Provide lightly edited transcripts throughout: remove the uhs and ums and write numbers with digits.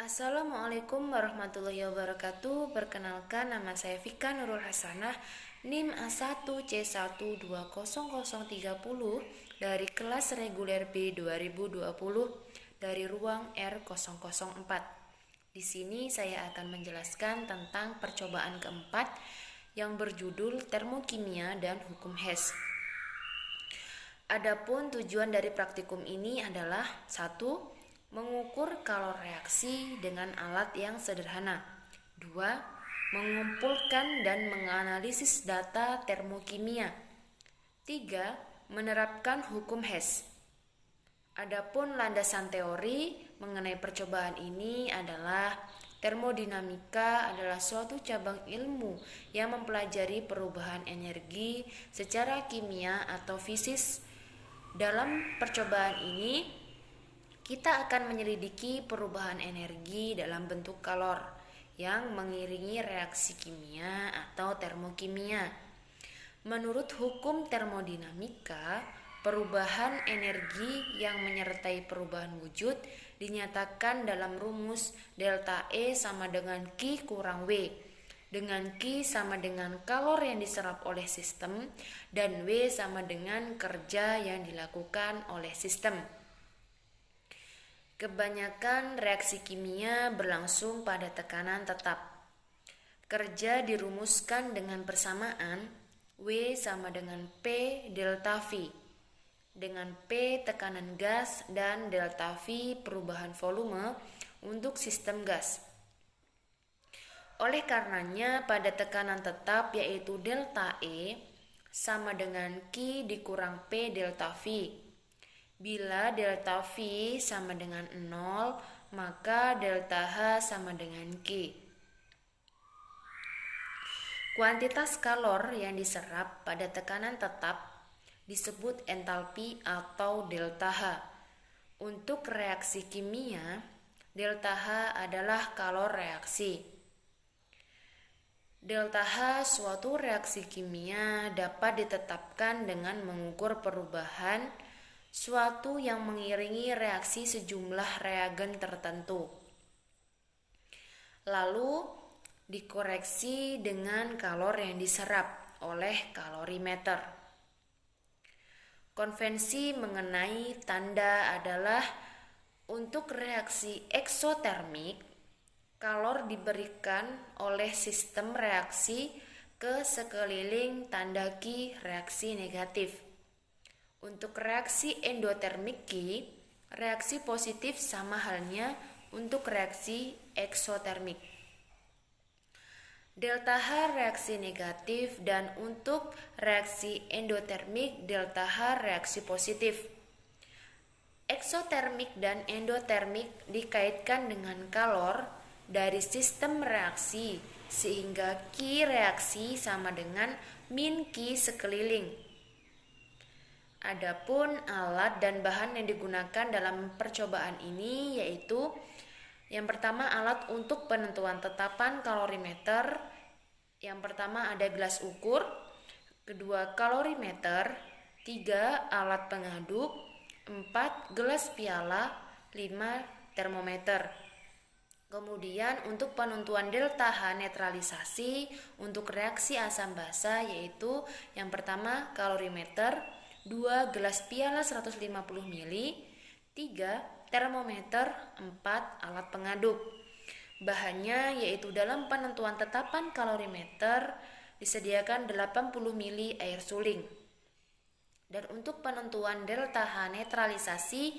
Assalamualaikum warahmatullahi wabarakatuh. Perkenalkan, nama saya Vika Nurul Hasanah, NIM A1C1200030 dari kelas reguler B 2020 dari ruang R004. Di sini saya akan menjelaskan tentang percobaan keempat yang berjudul termokimia dan hukum Hess. Adapun tujuan dari praktikum ini adalah 1. Mengukur kalor reaksi dengan alat yang sederhana. 2. Mengumpulkan dan menganalisis data termokimia. 3. Menerapkan hukum Hess. Adapun landasan teori mengenai percobaan ini adalah termodinamika adalah suatu cabang ilmu yang mempelajari perubahan energi secara kimia atau fisis. Dalam percobaan ini kita akan menyelidiki perubahan energi dalam bentuk kalor yang mengiringi reaksi kimia atau termokimia. Menurut hukum termodinamika, perubahan energi yang menyertai perubahan wujud dinyatakan dalam rumus delta E sama dengan Q kurang W, dengan Q sama dengan kalor yang diserap oleh sistem dan W sama dengan kerja yang dilakukan oleh sistem. Kebanyakan reaksi kimia berlangsung pada tekanan tetap. Kerja dirumuskan dengan persamaan W sama dengan P delta V, dengan P tekanan gas dan delta V perubahan volume untuk sistem gas. Oleh karenanya pada tekanan tetap yaitu delta E sama dengan Q dikurang P delta V. Bila delta V sama dengan 0, maka delta H sama dengan Q. Kuantitas kalor yang diserap pada tekanan tetap disebut entalpi atau delta H. Untuk reaksi kimia, delta H adalah kalor reaksi. Delta H suatu reaksi kimia dapat ditetapkan dengan mengukur perubahan suatu yang mengiringi reaksi sejumlah reagen tertentu, lalu dikoreksi dengan kalor yang diserap oleh kalorimeter. Konvensi mengenai tanda adalah untuk reaksi eksotermik, kalor diberikan oleh sistem reaksi ke sekeliling tanda Q reaksi negatif. Untuk reaksi endotermik Q, reaksi positif sama halnya untuk reaksi eksotermik. Delta H reaksi negatif dan untuk reaksi endotermik delta H reaksi positif. Eksotermik dan endotermik dikaitkan dengan kalor dari sistem reaksi sehingga Q reaksi sama dengan min Q sekeliling. Adapun alat dan bahan yang digunakan dalam percobaan ini yaitu yang pertama alat untuk penentuan tetapan kalorimeter. Yang pertama ada gelas ukur, kedua kalorimeter, 3 alat pengaduk, 4 gelas piala, 5 termometer. Kemudian untuk penentuan delta H netralisasi untuk reaksi asam basa yaitu yang pertama kalorimeter, 2 gelas piala 150 ml, 3 termometer, 4 alat pengaduk. Bahannya yaitu dalam penentuan tetapan kalorimeter disediakan 80 ml air suling. Dan untuk penentuan delta H netralisasi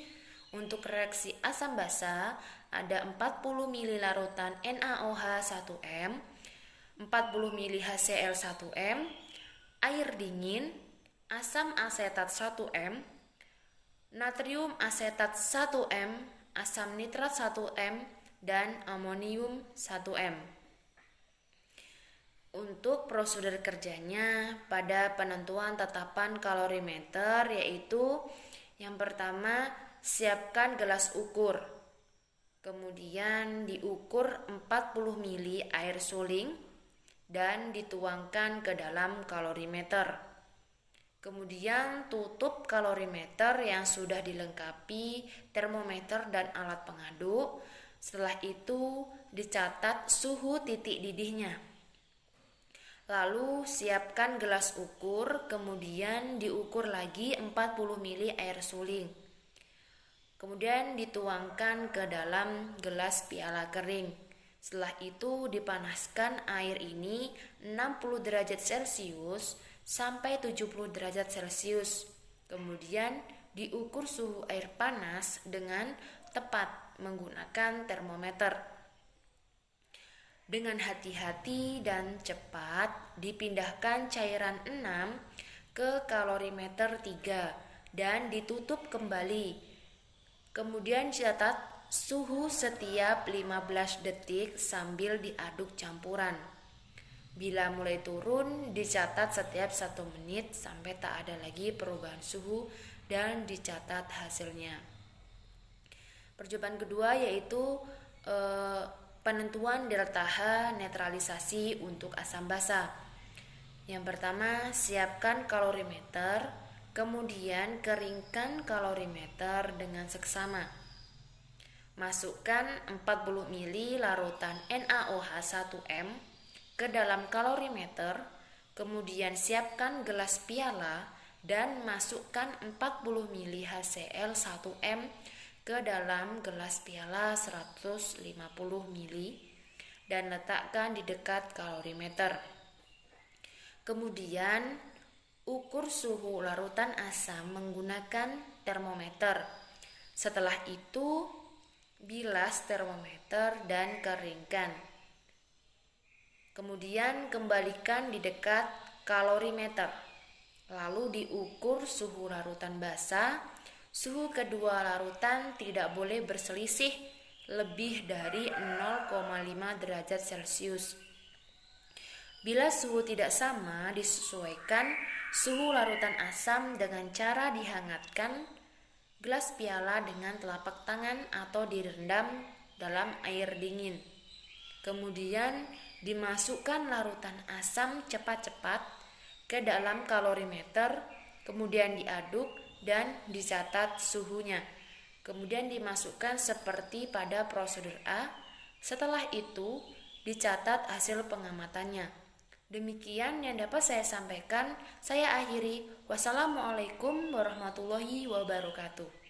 untuk reaksi asam basa ada 40 ml larutan NaOH 1M, 40 ml HCl 1M, air dingin, asam asetat 1M, natrium asetat 1M, asam nitrat 1M, dan amonium 1M. Untuk prosedur kerjanya pada penentuan tetapan kalorimeter yaitu yang pertama siapkan gelas ukur. Kemudian diukur 40 ml air suling dan dituangkan ke dalam kalorimeter. Kemudian tutup kalorimeter yang sudah dilengkapi termometer dan alat pengaduk. Setelah itu dicatat suhu titik didihnya. Lalu siapkan gelas ukur, kemudian diukur lagi 40 ml air suling. Kemudian dituangkan ke dalam gelas piala kering. Setelah itu dipanaskan air ini 60 derajat Celcius sampai 70 derajat Celcius. Kemudian diukur suhu air panas dengan tepat menggunakan termometer. Dengan hati-hati dan cepat dipindahkan cairan 6 ke kalorimeter 3 dan ditutup kembali. Kemudian catat suhu setiap 15 detik sambil diaduk campuran. Bila mulai turun, dicatat setiap 1 menit sampai tak ada lagi perubahan suhu dan dicatat hasilnya. Percobaan kedua yaitu penentuan delta H netralisasi untuk asam basa. Yang pertama, siapkan kalorimeter, kemudian keringkan kalorimeter dengan seksama. Masukkan 40 ml larutan NaOH1M ke dalam kalorimeter, kemudian siapkan gelas piala dan masukkan 40 ml HCl1M ke dalam gelas piala 150 ml dan letakkan di dekat kalorimeter. Kemudian ukur suhu larutan asam menggunakan termometer. Setelah itu bilas termometer dan keringkan. Kemudian kembalikan di dekat kalorimeter. Lalu diukur suhu larutan basa. Suhu kedua larutan tidak boleh berselisih lebih dari 0,5 derajat Celcius. Bila suhu tidak sama, disesuaikan suhu larutan asam dengan cara dihangatkan gelas piala dengan telapak tangan atau direndam dalam air dingin. Kemudian dimasukkan larutan asam cepat-cepat ke dalam kalorimeter, kemudian diaduk dan dicatat suhunya. Kemudian dimasukkan seperti pada prosedur A. Setelah itu dicatat hasil pengamatannya. Demikian yang dapat saya sampaikan. Saya akhiri. Wassalamualaikum warahmatullahi wabarakatuh.